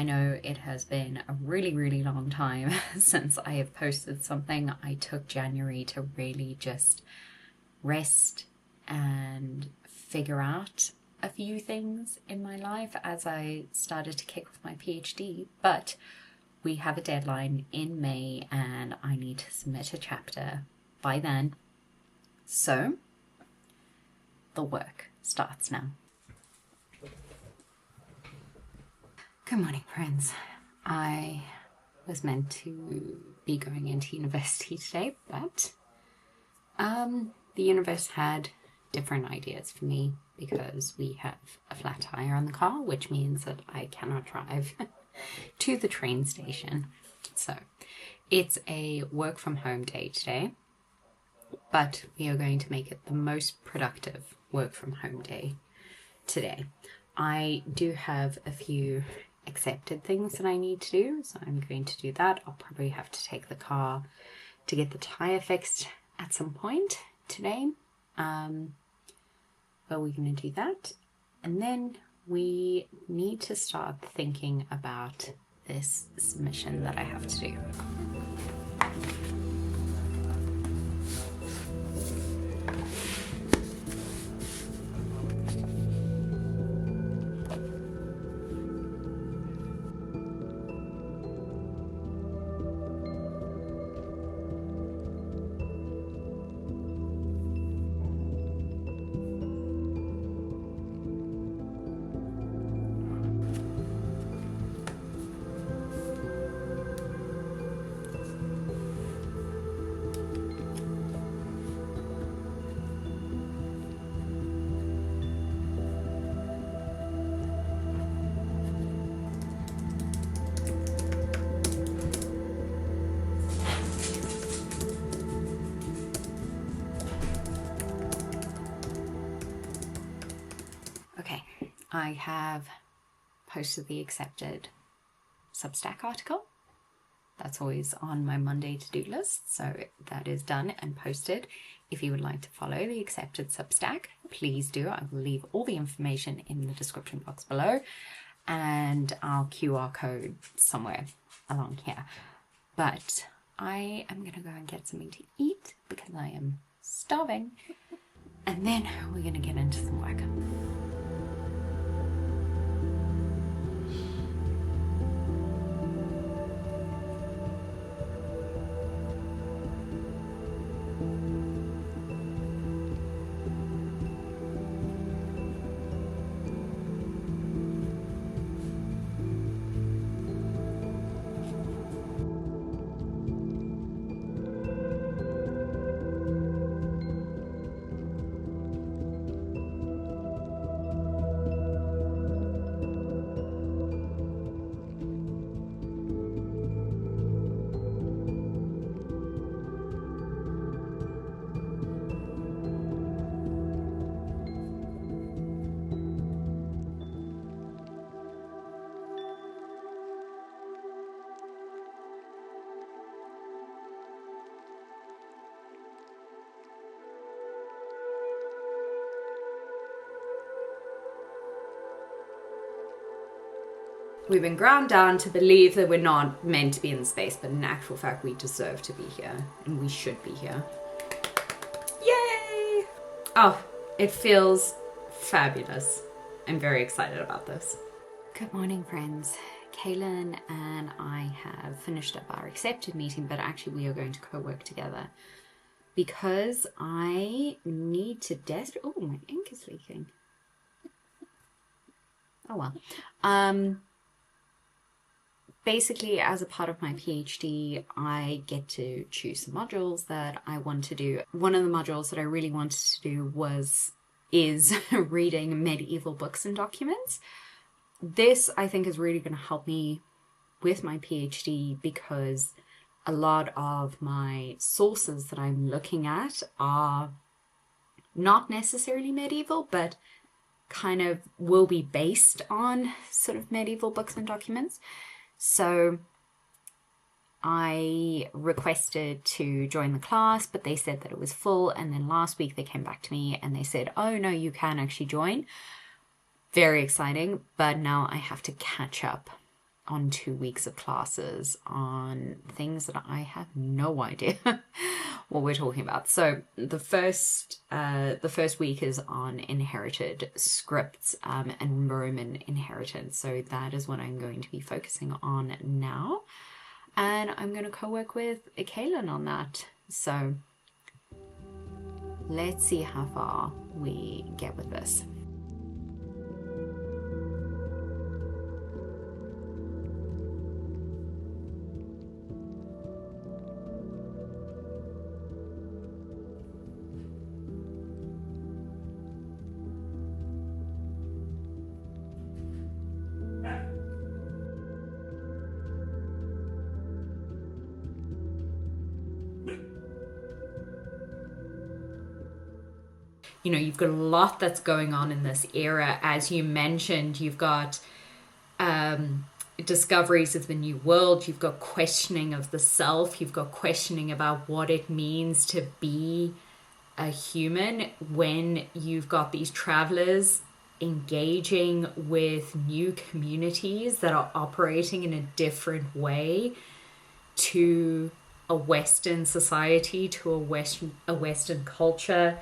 I know it has been a really, really long time since I have posted something. I took January to really just rest and figure out a few things in my life as I started to kick off my PhD, but we have a deadline in May and I need to submit a chapter by then. So the work starts now. Good morning, friends. I was meant to be going into university today, but the universe had different ideas for me because we have a flat tire on the car, which means that I cannot drive to the train station. So it's a work from home day today, but we are going to make it the most productive work from home day today. I do have a few accepted things that I need to do, so I'm going to do that. I'll probably have to take the car to get the tire fixed at some point today, but we're going to do that, and then we need to start thinking about this submission that I have to do. Okay, I have posted the accepted Substack article. That's always on my Monday to-do list, so that is done and posted. If you would like to follow the accepted Substack, please do. I will leave all the information in the description box below, and I'll QR code somewhere along here. But I am going to go and get something to eat because I am starving, and then we're going to get into some work. We've been ground down to believe that we're not meant to be in space, but in actual fact, we deserve to be here, and we should be here. Yay! Oh, it feels fabulous. I'm very excited about this. Good morning, friends. Kaylin and I have finished up our accepted meeting, but actually we are going to co-work together because I need to oh, my ink is leaking. Oh well. Basically, as a part of my PhD, I get to choose the modules that I want to do. One of the modules that I really wanted to do is reading medieval books and documents. This, I think, is really going to help me with my PhD because a lot of my sources that I'm looking at are not necessarily medieval, but kind of will be based on sort of medieval books and documents. So I requested to join the class, but they said that it was full. And then last week they came back to me and they said, oh no, you can actually join. Very exciting. But now I have to catch up on 2 weeks of classes on things that I have no idea what we're talking about. So the first week is on inherited scripts and Roman inheritance. So that is what I'm going to be focusing on now, and I'm going to co-work with Kaylin on that. So let's see how far we get with this. You know, you've got a lot that's going on in this era. As you mentioned, you've got discoveries of the new world, you've got questioning of the self, you've got questioning about what it means to be a human, when you've got these travelers engaging with new communities that are operating in a different way to a Western society, to a Western culture.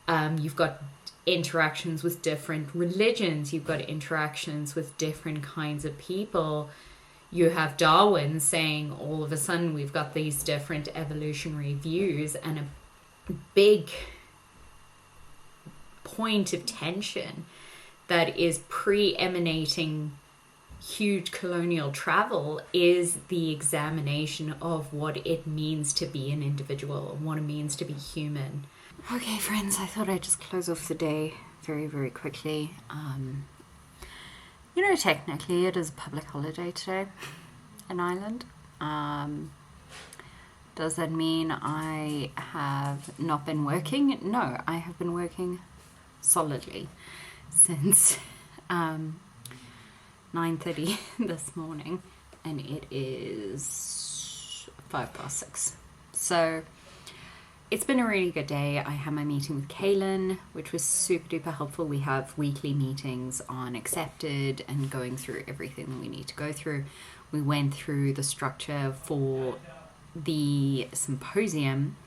You've got interactions with different religions. You've got interactions with different kinds of people. You have Darwin saying all of a sudden we've got these different evolutionary views, and a big point of tension that is pre-emanating huge colonial travel is the examination of what it means to be an individual, what it means to be human. Okay, friends, I thought I'd just close off the day very, very quickly. You know, technically it is a public holiday today in Ireland. Does that mean I have not been working? No, I have been working solidly since 9:30 this morning, and it is 6:05. So it's been a really good day. I had my meeting with Kaylin, which was super duper helpful. We have weekly meetings on accepted and going through everything that we need to go through. We went through the structure for the symposium,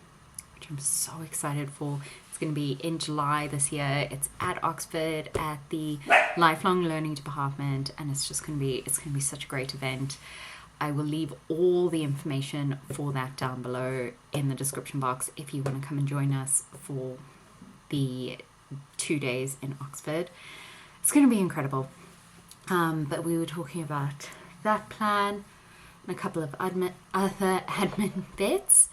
which I'm so excited for. It's going to be in July this year. It's at Oxford at the Lifelong Learning Department, and it's going to be such a great event. I will leave all the information for that down below in the description box if you want to come and join us for the 2 days in Oxford. It's going to be incredible. But we were talking about that plan and a couple of other admin bits.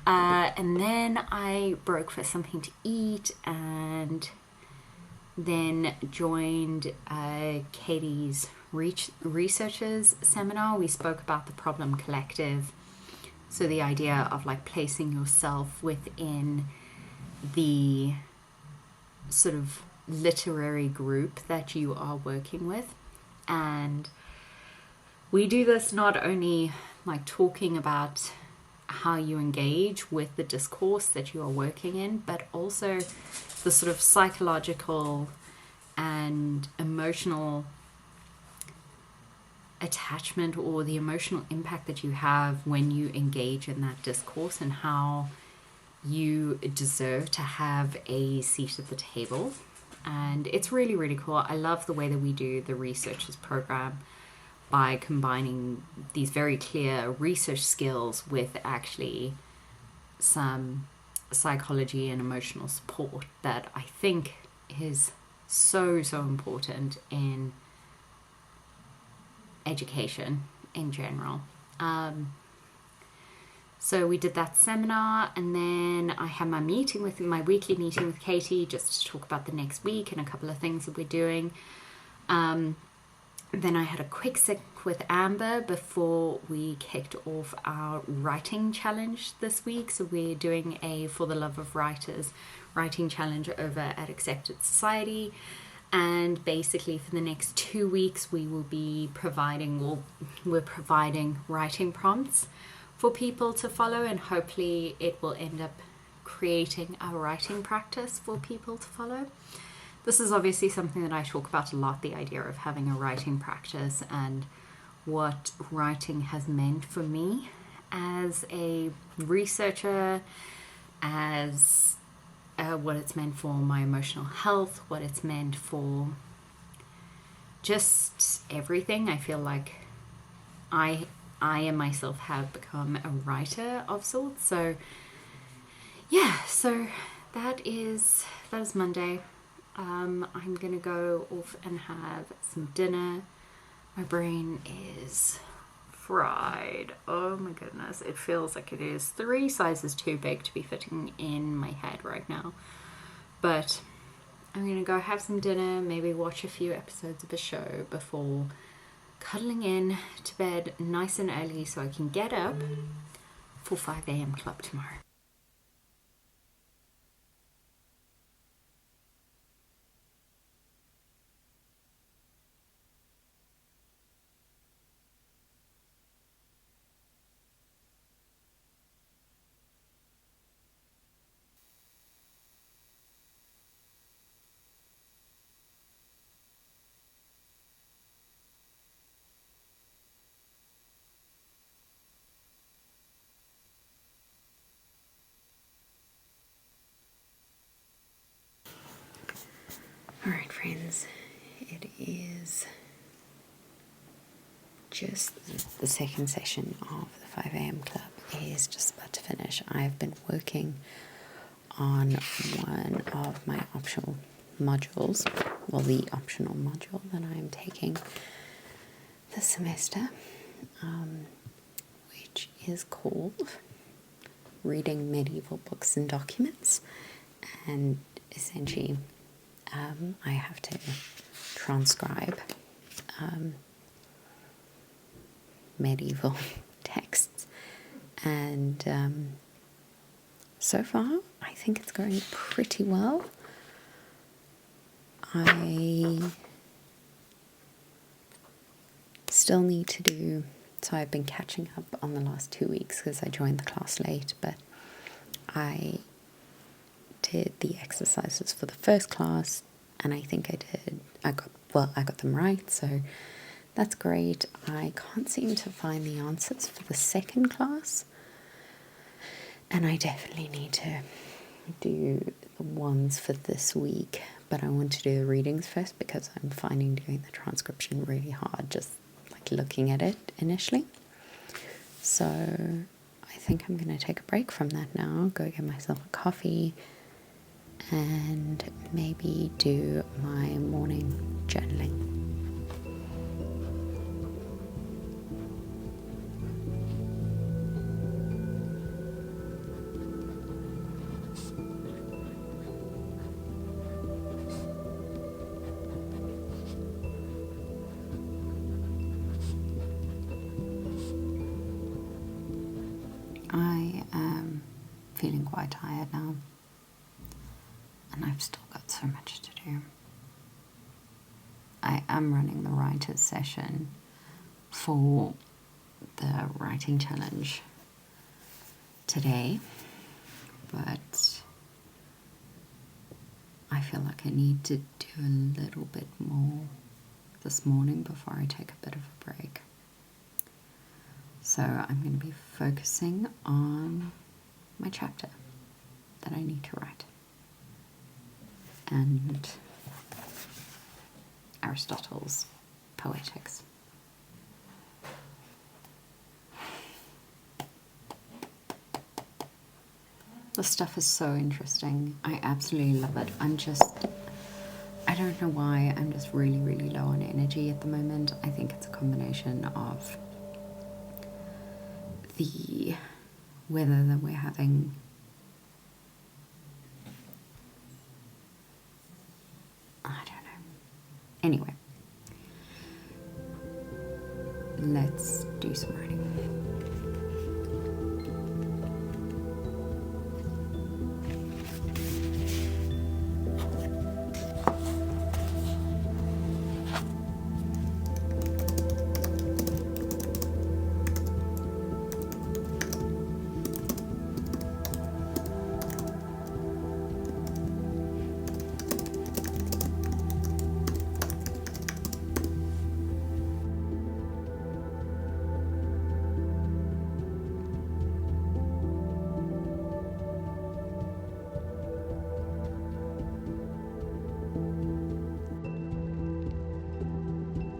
And then I broke for something to eat and then joined Katie's researchers seminar. We spoke about the problem collective, so the idea of like placing yourself within the sort of literary group that you are working with. And we do this not only like talking about how you engage with the discourse that you are working in, but also the sort of psychological and emotional attachment or the emotional impact that you have when you engage in that discourse, and how you deserve to have a seat at the table. And it's really, really cool. I love the way that we do the researchers program by combining these very clear research skills with actually some psychology and emotional support that I think is so important in education in general. So we did that seminar, and then I had my weekly meeting with Cait, just to talk about the next week and a couple of things that we're doing. Then I had a quick sync with Amber before we kicked off our writing challenge this week. So we're doing a For the Love of Writers writing challenge over at Accepted Society. And basically for the next 2 weeks, we're providing writing prompts for people to follow, and hopefully it will end up creating a writing practice for people to follow. This is obviously something that I talk about a lot, the idea of having a writing practice and what writing has meant for me as a researcher, as what it's meant for my emotional health, what it's meant for just everything. I feel like I and myself have become a writer of sorts. So yeah, so that is Monday. I'm gonna go off and have some dinner. My brain is fried. Oh my goodness, it feels like it is 3 sizes too big to be fitting in my head right now. But I'm gonna go have some dinner, maybe watch a few episodes of a show before cuddling in to bed nice and early so I can get up for 5 a.m. club tomorrow. Alright friends, it is just the second session of the 5 a.m. club is just about to finish. I've been working on one of my optional modules, well, the optional module that I'm taking this semester, which is called Reading Medieval Books and Documents, and essentially I have to transcribe medieval texts, and so far I think it's going pretty well. I still need to do, so I've been catching up on the last 2 weeks because I joined the class late, but I did the exercises for the first class, and I think I got them right, so that's great. I can't seem to find the answers for the second class, and I definitely need to do the ones for this week, but I want to do the readings first because I'm finding doing the transcription really hard, just like looking at it initially. So I think I'm going to take a break from that now, go get myself a coffee, and maybe do my morning journaling. I am feeling quite tired now, and I've still got so much to do. I am running the writer's session for the writing challenge today, but I feel like I need to do a little bit more this morning before I take a bit of a break. So I'm going to be focusing on my chapter that I need to write, and Aristotle's Poetics. The stuff is so interesting. I absolutely love it. I don't know why, I'm just really, really low on energy at the moment. I think it's a combination of the weather that we're having, I don't know. Anyway, let's do some writing.